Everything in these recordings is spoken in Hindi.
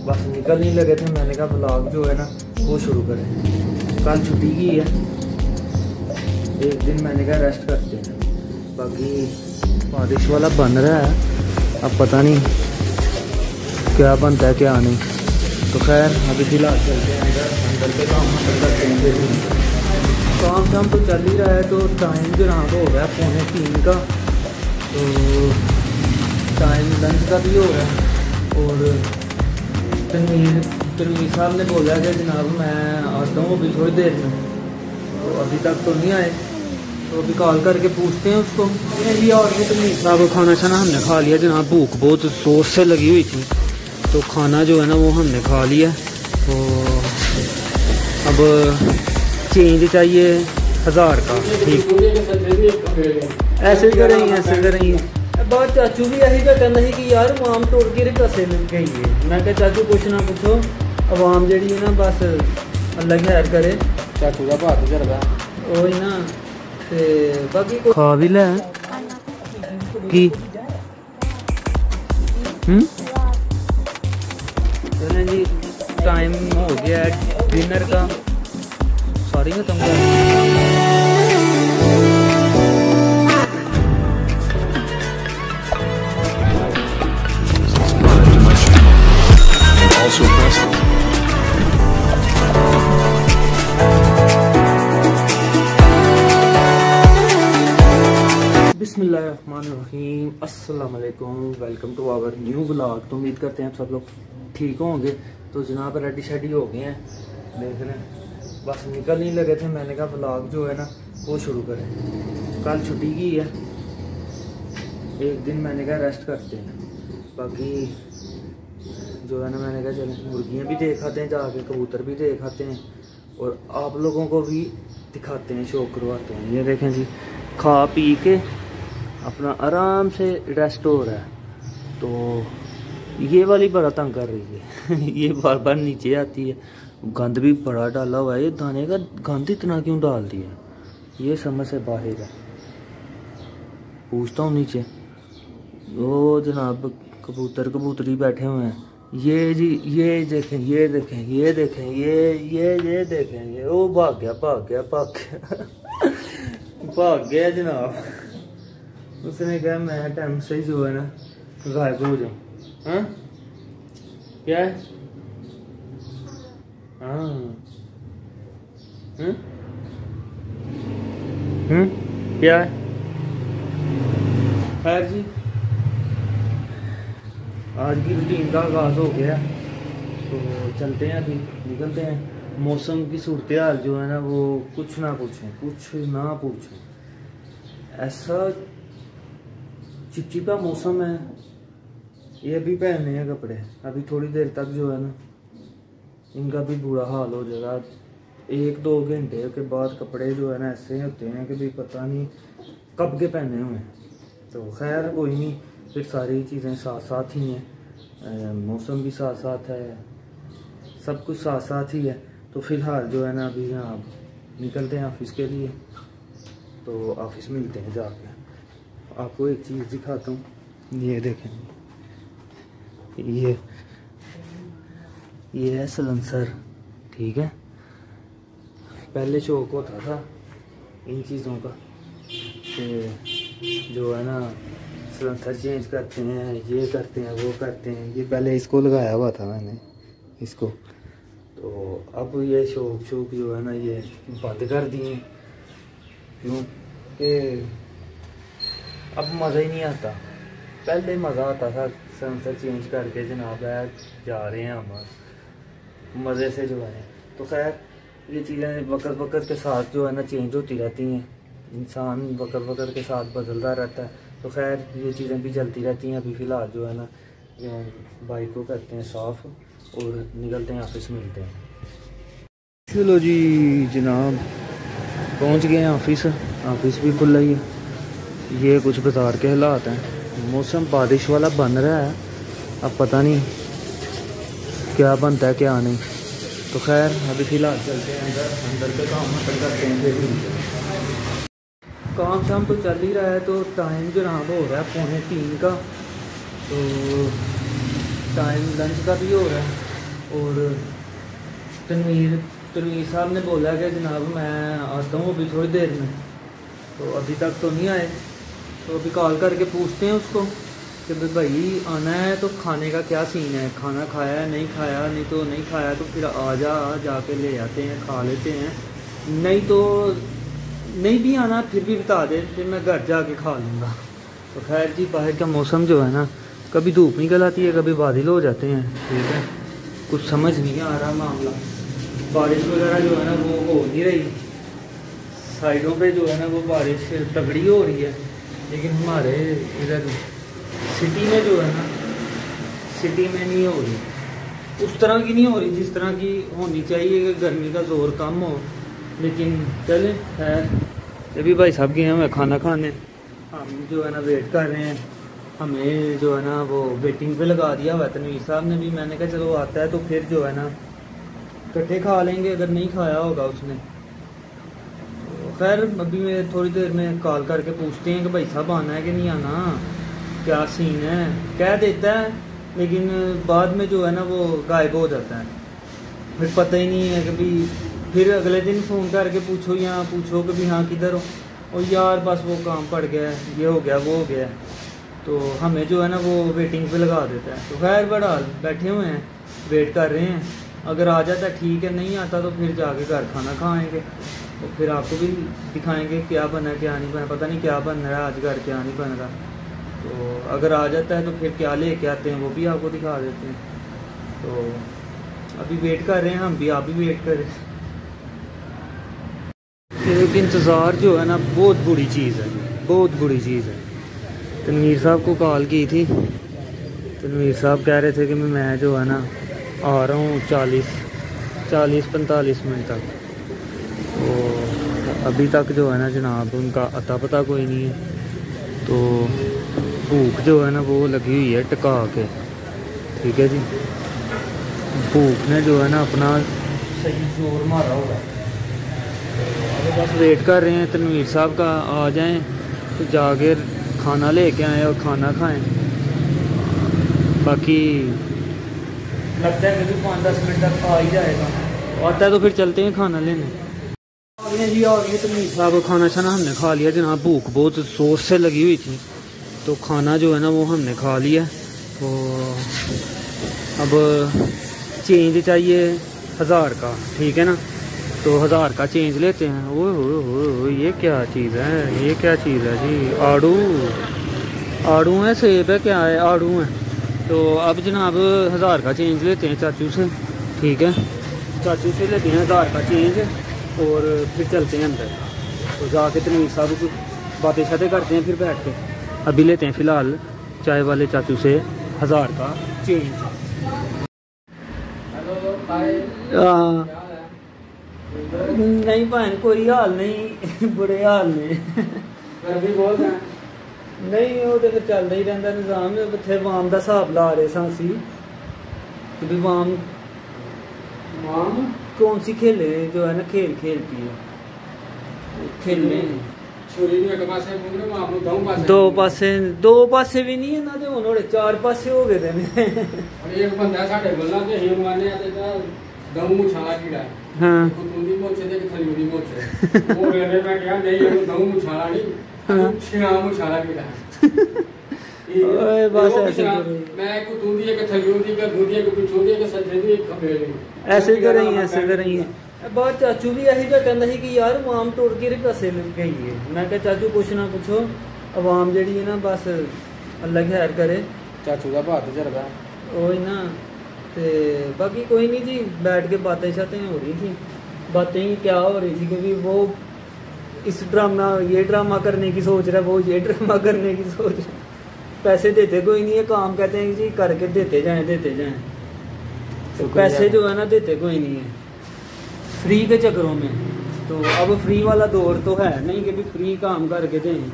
बस निकल नहीं लगे थे। मैंने कहा व्लॉग जो है ना वो शुरू करें। कल छुट्टी की है, एक दिन मैंने कहा रेस्ट करते हैं। बाकी बारिश वाला बन रहा है, अब पता नहीं क्या बनता है क्या नहीं। तो खैर अभी फिलहाल चलते हैं अंदर के काम करते हैं। काम शाम तो चल ही रहा है। तो टाइम जो रहा हो गया 2:45 का, तो टाइम लंच का भी हो रहा है। और तनवीर साहब ने बोला कि जनाब मैं आता हूँ अभी थोड़ी देर में, तो अभी तक तो नहीं आए। तो अभी कॉल करके पूछते हैं उसको। ये और भी तनवीर साहब को खाना शाना हमने खा लिया जनाब। भूख बहुत जोर से लगी हुई थी, तो खाना जो है ना वो हमने खा लिया। तो अब चेंज चाहिए 1000 का। ठीक, ऐसे ही करेंगे, ऐसे करेंगे। बात चाचू भी यही का कहना है कि यार आवाम तोड़ के कसे मिल गई है। मैं क्या चाचू कुछ ना पूछो, आवाम जी है ना बस अल्लाह खैर करे। चाचू का भात चलगा वही ना। ते बाकी खा भी ले की चलें जी, टाइम हो गया है डिनर का। सॉरी ना तुम बिस्मिल्लाहिर्रहमानिर्रहीम, अस्सलाम वालेकुम, welcome to our new vlog. तो उम्मीद करते हैं आप सब लोग ठीक होंगे। तो जनाब रेडी शेडी हो गए हैं, देख रहे हैं। बस निकल नहीं लगे थे। मैंने कहा व्लॉग जो है ना वो शुरू करें। कल छुट्टी की है, एक दिन मैंने कहा रेस्ट करते हैं। बाकी जो है ना मैंने कहा चले मुर्गियाँ भी देख आते हैं जाके, कबूतर भी देख आते हैं और आप लोगों को भी दिखाते हैं, शौक करवाते हैं। ये देखें जी, खा पी के अपना आराम से रेस्ट हो रहा है। तो ये वाली बड़ा तंग कर रही है ये बार बार नीचे आती है। गंद भी बड़ा डाला हुआ है। ये दाने का गंद इतना क्यों डाल दिया, ये समझ से बाहर है। पूछता हूँ नीचे। वो जनाब कबूतर कबूतरी बैठे हुए हैं। ये जी ये देखें, ये देखें, ये देखें, ये देखें, ये वो भाग गया भाग गया भाग गया भाग गया जनाब। उसने कहा मैं टाइम से जो है ना गायब हो जाऊँ। हाँ क्या है? हाँ क्या है? खैर जी, आज की रूटीन का आगाज़ हो गया, तो चलते हैं, अभी निकलते हैं। मौसम की सूरत हाल जो है ना वो कुछ ना पूछें। ऐसा चिपचिपा मौसम है। ये अभी पहनने हैं कपड़े, अभी थोड़ी देर तक जो है ना इनका भी बुरा हाल हो जाएगा। 1-2 घंटे के बाद कपड़े जो है ना ऐसे होते हैं कि भी पता नहीं कब के पहने हुए हैं। तो खैर कोई नहीं, फिर सारी चीज़ें साथ साथ ही हैं, मौसम भी साथ साथ है, सब कुछ साथ साथ ही है। तो फ़िलहाल जो है ना अभी यहाँ निकलते हैं ऑफिस के लिए। तो ऑफिस मिलते हैं जाके। आपको एक चीज़ दिखाता हूँ, ये देखें, ये है सलेंसर। ठीक है, पहले शौक होता था इन चीज़ों का कि जो है ना सलेंसर चेंज करते हैं, ये करते हैं, वो करते हैं। ये पहले इसको लगाया हुआ था मैंने इसको। तो अब ये शौक जो है ना ये बंद कर दिए, क्योंकि अब मज़ा ही नहीं आता। पहले मज़ा आता था सलेंसर चेंज करके जनाब जा रहे हैं हम मज़े से जो है। तो खैर ये चीज़ें वक्त के साथ जो है ना चेंज होती रहती हैं। इंसान वक्त के साथ बदलता रहता है। तो खैर ये चीज़ें भी चलती रहती हैं। अभी फ़िलहाल जो है ना बाइक को करते हैं साफ़ और निकलते हैं ऑफिस, मिलते हैं। चलो जी जनाब, पहुंच गए हैं ऑफिस भी खुला ही है। ये कुछ बाजार के हालात हैं। मौसम बारिश वाला बन रहा है, अब पता नहीं क्या बनता है क्या नहीं। तो खैर अभी फ़िलहाल चलते हैं अंदर के काम करते हैं। काम शाम तो चल ही रहा है। तो टाइम जो रहा हो रहा है 2:45 का, तो टाइम लंच का भी हो रहा है। और तनवीर साहब ने बोला कि जनाब मैं आता हूँ अभी थोड़ी देर में, तो अभी तक तो नहीं आए। तो अभी कॉल करके पूछते हैं उसको कि भाई आना है तो खाने का क्या सीन है, खाना खाया है नहीं खाया, नहीं तो नहीं खाया तो फिर जाके ले आते हैं, खा लेते हैं, नहीं तो नहीं भी आना फिर भी बता दे, फिर मैं घर जाके खा लूँगा। तो खैर जी, बाहर का मौसम जो है ना, कभी धूप निकल आती है, कभी बादल हो जाते हैं, ठीक है, कुछ समझ नहीं आ रहा मामला। बारिश वगैरह जो है ना वो हो नहीं रही, साइडों पे जो है ना वो बारिश तगड़ी हो रही है, लेकिन हमारे इधर सिटी में जो है ना, सिटी में नहीं हो रही, उस तरह की नहीं हो रही जिस तरह की होनी चाहिए कि गर्मी का ज़ोर कम हो। लेकिन चले है, अभी भाई साहब गए हैं खाना खाने, हम जो है ना वेट कर रहे हैं, हमें जो है ना वो वेटिंग पे लगा दिया हुआ तनवीर साहब ने भी। मैंने कहा चलो आता है तो फिर जो है ना इकट्ठे खा लेंगे अगर नहीं खाया होगा उसने। तो खैर अभी मैं थोड़ी देर में कॉल करके पूछते हैं कि भाई साहब आना है कि नहीं आना, क्या सीन है। कह देता है लेकिन बाद में जो है ना वो गायब हो जाता है, फिर पता ही नहीं है कि भाई, फिर अगले दिन फ़ोन करके पूछो या पूछो कि भाई हाँ किधर हो, और यार बस वो काम पड़ गया, ये हो गया वो हो गया, तो हमें जो है ना वो वेटिंग पे लगा देता है। तो खैर बहरहाल बैठे हुए हैं, वेट कर रहे हैं, अगर आ जाता ठीक है, नहीं आता तो फिर जाके घर खाना खाएंगे, तो फिर आपको भी दिखाएंगे क्या बना क्या नहीं बना, पता नहीं क्या बन रहा है आज घर, क्या नहीं बन रहा। तो अगर आ जाता है तो फिर क्या लेके आते हैं वो भी आपको दिखा देते हैं। तो अभी वेट कर रहे हैं हम भी, आप भी वेट करें। एक इंतज़ार जो है ना बहुत बुरी चीज़ है, बहुत बुरी चीज़ है। तनवीर साहब को कॉल की थी, तनवीर साहब कह रहे थे कि मैं जो है ना आ रहा हूँ 40-45 मिनट तक, तो अभी तक जो है ना जनाब उनका अता पता कोई नहीं है। तो भूख जो है ना वो लगी हुई है टका के, ठीक है जी, भूख ने जो है ना अपना सही जोर मारा होगा। बस वेट कर रहे हैं तनवीर साहब का आ जाएं तो जाके खाना लेके आएँ और खाना खाएं। बाकी लगता है कि 5-10 मिनट तक आ ही जाएगा, आता है तो फिर चलते हैं खाना लेने। आ गए जी, आ गए तनवीर साहब, खाना शाना हमने खा लिया जनाब, भूख बहुत जोर से लगी हुई थी, तो खाना जो है ना वो हमने खा लिया। तो अब चेंज चाहिए 1000 का, ठीक है ना, तो 1000 का चेंज लेते हैं। ओ ये क्या चीज़ है, ये क्या चीज़ है जी, आड़ू है, सेब है, क्या है, आड़ू है। तो अब जनाब 1000 का चेंज लेते हैं चाचू से, ठीक है, चाचू से लेते हैं 1000 का चेंज और फिर चलते हैं अंदर। तो जाके तनवीर साहब की बातें शातें करते हैं फिर बैठ के। अभी लेते हैं फ़िलहाल चाय वाले चाचू से 1000 का चेंज। नहीं भैन कोई हाल नहीं, बुरे हाल ने अभी बोल रहे हैं नहीं, वो तो फिर चलता ही रहता निज़ाम। इतने वाम का हिसाब ला रहे सा असी कि भी वाम कौन सी खेले जो है ना खेल खेलती है, खेलने दो पासे भी नहीं है ना, तो उन्होंने 4 पासे हो गए ने। एक बंदा साडे बोलना कि हिम माने आते दा दम मुछाला कीड़ा हां कुतुंदी मोचे दे कि थली उदी मोचे वो रेने में क्या नहीं है दम मुछाला नहीं, छिना मुछाला कीड़ा। ओए बस ऐसे मैं कुतुंदी के थली उदी के दूधी के पिछोदी के सज्जे दी खबेली ऐसे कर रही है, ऐसे कर रही है। बात चाचू भी यही जो कहता है कि यार आवाम तोड़ के पैसे लग गई है। मैं क्या चाचू कुछ ना कुछो आवाम जड़ी है ना बस अल्लाह खैर करे, चाचू का बात चलदा वही ना। तो बाकी कोई नहीं जी, बैठ के बातें शातें हो रही थी, बातें ही क्या हो रही थी क्योंकि वो इस ये ड्रामा करने की सोच रहा है, वो ये ड्रामा करने की सोच रहा है। पैसे देते कोई नहीं है, काम कहते हैं जी करके देते जाएं। तो पैसे जो है ना देते कोई नहीं है फ्री के चक्करों में। तो अब फ्री वाला दौर तो है नहीं कि भी फ्री काम करके दें।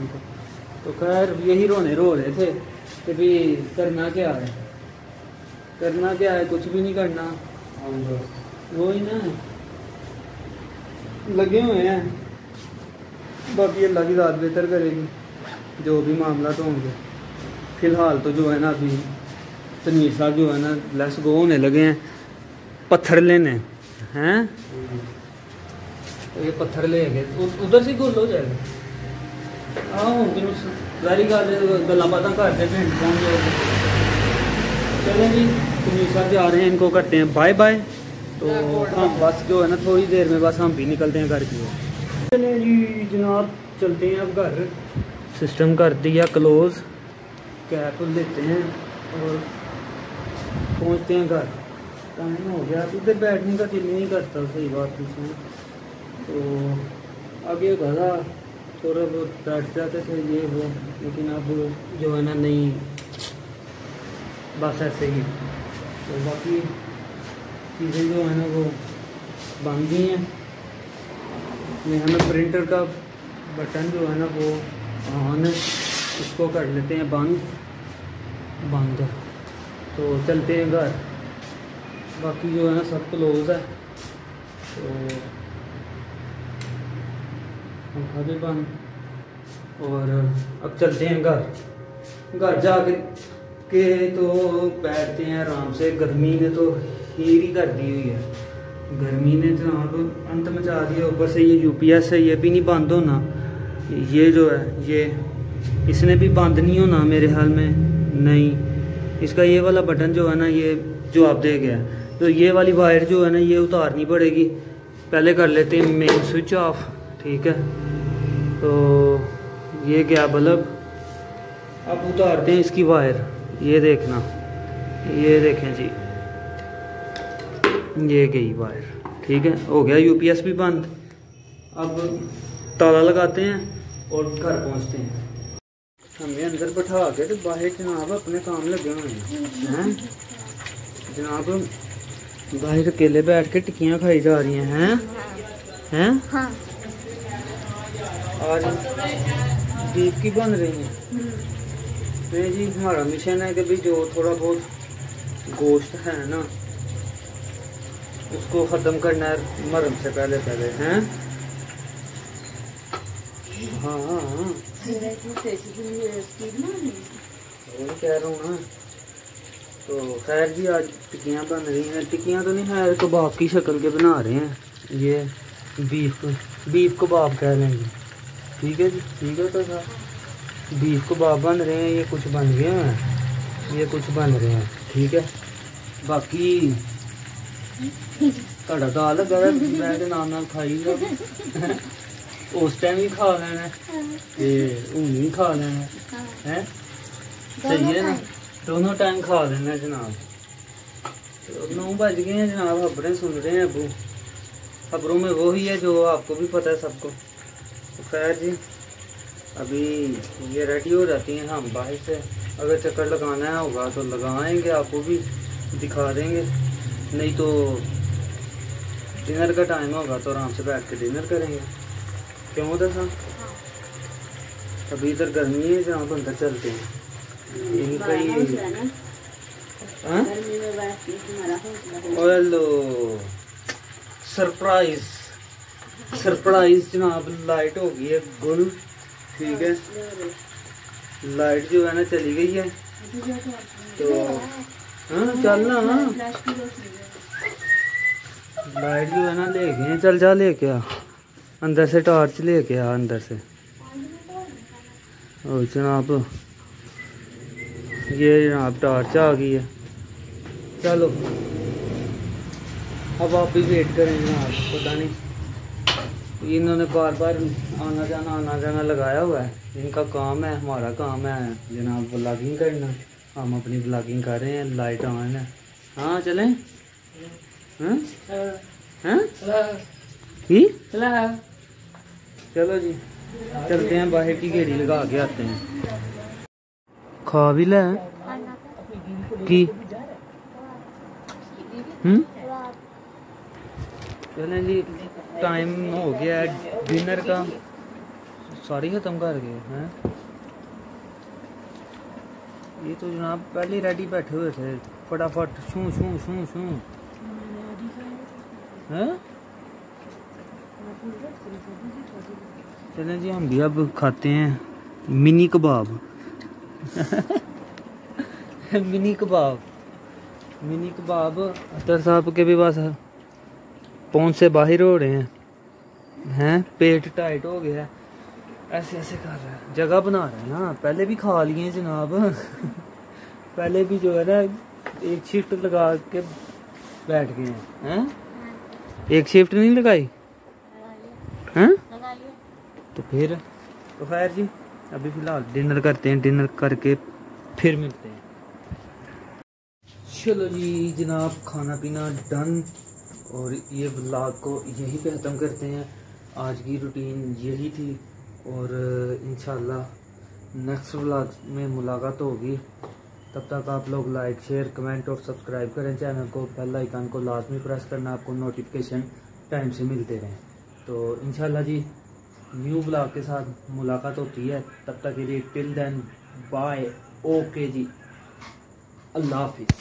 तो खैर यही रो रहे थे कि भी करना क्या है, कुछ भी नहीं करना, वही ना लगे हुए हैं। बाकी अल्लाह की रात बेहतर करेगी, जो भी मामला तो होंगे। फ़िलहाल तो जो है ना अभी तनवीर साहब जो है ना लेट्स गो होने लगे हैं, पत्थर लेने हैं। तो ये पत्थर ले गए उधर से गोल हो जाएगा। हाँ हूँ तेन सारी गल्ला बातें करते पिंड पहुँच जाएगा। चलें जी कमीज साहब जा रहे हैं, इनको करते हैं बाय बाय। तो हम बस जो है ना थोड़ी देर में बस हम भी निकलते हैं घर की ओर। चलें जी जनाब चलते हैं अब घर। सिस्टम कर दिया क्लोज, कैप लेते हैं और पहुंचते हैं घर। टाइम हो गया, उधर बैठने का दिल नहीं करता, सही बात पूछें तो आगे होगा था थोड़ा बहुत बैठ जाते थे ये वो, लेकिन अब जो है ना नहीं बस ऐसे ही। तो बाकी चीज़ें जो है ना वो बन गई हैं। ये हमें प्रिंटर का बटन जो है ना वो ऑन है, इसको कर लेते हैं बंद। तो चलते हैं घर। बाकी जो है ना सब क्लोज है, तो पंखा भी बंद। और अब चलते हैं घर जाके तो बैठते हैं आराम से। गर्मी ने तो हीर ही कर दी हुई है, गर्मी ने जनाब अंत मचा दिया। ऊपर से ये यूपीएस है, ये भी नहीं बंद होना। ये जो है ये इसने भी बंद नहीं होना मेरे ख्याल में, नहीं। इसका ये वाला बटन जो है ना ये जो आप दे गया, तो ये वाली वायर जो है ना ये उतारनी पड़ेगी। पहले कर लेते हैं मेन स्विच ऑफ, ठीक है। तो ये क्या बल्ब, अब उतारते हैं इसकी वायर। ये देखना, ये देखें जी, ये गई वायर, ठीक है। हो गया यूपीएस भी बंद। अब ताला लगाते हैं और घर पहुंचते हैं। हमें अंदर बैठा के तो बाहर जनाब अपने काम लगे हुए हैं। जनाब बाहर अकेले बैठ के टिक्कियाँ खाई जा रही हैं। हाँ। आज बीफ की बन रही है। नहीं जी हमारा मिशन है कि भाई जो थोड़ा बहुत गोश्त है ना उसको ख़त्म करना है मरम से पहले हैं। हाँ कह रहा हूँ ना। तो खैर जी आज टिक्कियाँ बन रही हैं। टिक्कियाँ तो नहीं है, कबाब की शक्ल के बना रहे हैं। ये बीफ कबाब कह लेंगे, ठीक है जी, ठीक है। तो सर बीफ कबाब बन रहे हैं, ये कुछ बन गए हैं, ये कुछ बन रहे हैं, ठीक है। बाकी ਤੁਹਾਡਾ ਤਾਂ ਲੱਗਾ ਮੈਂ ਤੇ ਨਾਲ ਖਾਈ ਜਾ उस टाइम ही खा लेना ते हूँ भी खा लेना है, सही है ना। दोनों टाइम खा लेना जनाब। तो 9 बज गए हैं जनाब, खबरें सुन रहे हैं अबू। खबरों में वो ही है जो आपको भी पता है सबको। तो खैर जी अभी ये रेडी हो जाती हैं, हम बाहर से अगर चक्कर लगाना होगा तो लगाएंगे, आपको भी दिखा देंगे। नहीं तो डिनर का टाइम होगा तो आराम से बैठ के डिनर करेंगे, क्यों दसा। अभी इधर गर्मी है जहाँ पर अंदर चलते हैं इनका ही। हेलो सरप्राइज जनाब, लाइट हो गई है गुल, ठीक है। लाइट जो है ना चली गई है, तो हाँ चलना लाइट जो है ना ले गए। चल जा लेके आ अंदर से, टॉर्च लेके आ अंदर से। ओ जनाब ये जनाब टॉर्च आ गई है। चलो अब आप भी वेट करें जनाब, पता नहीं इन्होंने बार बार आना जाना लगाया हुआ है। इनका काम है, हमारा काम है जनाब ब्लॉगिंग करना। हम अपनी ब्लॉगिंग कर रहे हैं, लाइट ऑन है। हाँ चलें हैं चलो जी चलते हैं, बाहर की गेड़ी लगा के आते हैं। खा भी ले की चलें जी, टाइम हो गया है डिनर का, सारी ख़त्म कर गए हैं। ये तो जनाब पहले रेडी बैठे हुए थे, फटाफट शू शू शू शू हैं। चलें जी हम भी अब खाते हैं मिनी कबाब मिनी कबाब मिनी कबाब अतर साहब के भी बस पहुंच से बाहर हो रहे हैं, पेट टाइट हो गया है, ऐसे ऐसे कर रहा है, जगह बना रहा है ना। पहले भी खा लिए जनाब पहले भी जो है ना एक शिफ्ट लगा के बैठ गए हैं। एक शिफ्ट नहीं लगाई हैं? तो फिर तो खैर जी, अभी फिलहाल डिनर करते हैं, डिनर करके फिर मिलते हैं। चलो जी जनाब, खाना पीना डन, और ये व्लॉग को यहीं पे ख़त्म करते हैं। आज की रूटीन यही थी, और इंशाल्लाह नेक्स्ट व्लॉग में मुलाकात होगी। तब तक आप लोग लाइक, शेयर, कमेंट और सब्सक्राइब करें चैनल को, बेल आइकन को लाजमी प्रेस करना, आपको नोटिफिकेशन टाइम से मिलते रहें। तो इंशाल्लाह जी न्यू व्लॉग के साथ मुलाकात होती है। तब तक के लिए टिल देन बाय, ओके जी, अल्लाह हाफिज़।